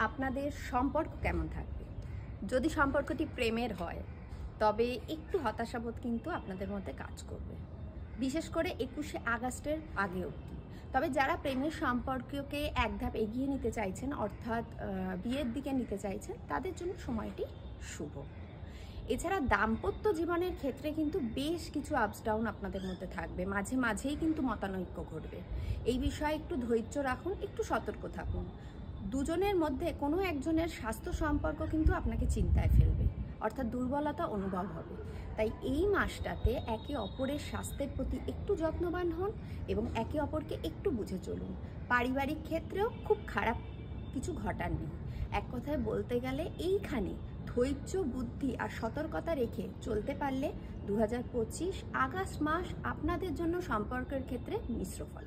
আপনাদের সম্পর্ক কেমন থাকবে? যদি সম্পর্কটি প্রেমের হয় তবে একটু হতাশাবোধ কিন্তু আপনাদের মধ্যে কাজ করবে, বিশেষ করে 21শে আগস্টের আগে অবধি। তবে যারা প্রেমের সম্পর্ককে এক ধাপ এগিয়ে নিতে চাইছেন, অর্থাৎ বিয়ের দিকে নিতে চাইছেন, তাদের জন্য সময়টি শুভ। এছাড়া দাম্পত্য জীবনের ক্ষেত্রে কিন্তু বেশ কিছু আপস ডাউন আপনাদের মধ্যে থাকবে, মাঝে মাঝেই কিন্তু মতানৈক্য ঘটবে। এই বিষয়ে একটু ধৈর্য রাখুন, একটু সতর্ক থাকুন। দুজনের মধ্যে কোনো একজনের স্বাস্থ্য সম্পর্ক কিন্তু আপনাকে চিন্তায় ফেলবে, অর্থাৎ দুর্বলতা অনুভব হবে। তাই এই মাসটাতে একে অপরের স্বাস্থ্যের প্রতি একটু যত্নবান হন এবং একে অপরকে একটু বুঝে চলুন। পারিবারিক ক্ষেত্রেও খুব খারাপ কিছু ঘটাননি। এক কথায় বলতে গেলে এইখানে ধৈর্য, বুদ্ধি আর সতর্কতা রেখে চলতে পারলে 2025 আগস্ট মাস আপনাদের জন্য সম্পর্কের ক্ষেত্রে মিশ্র ফল।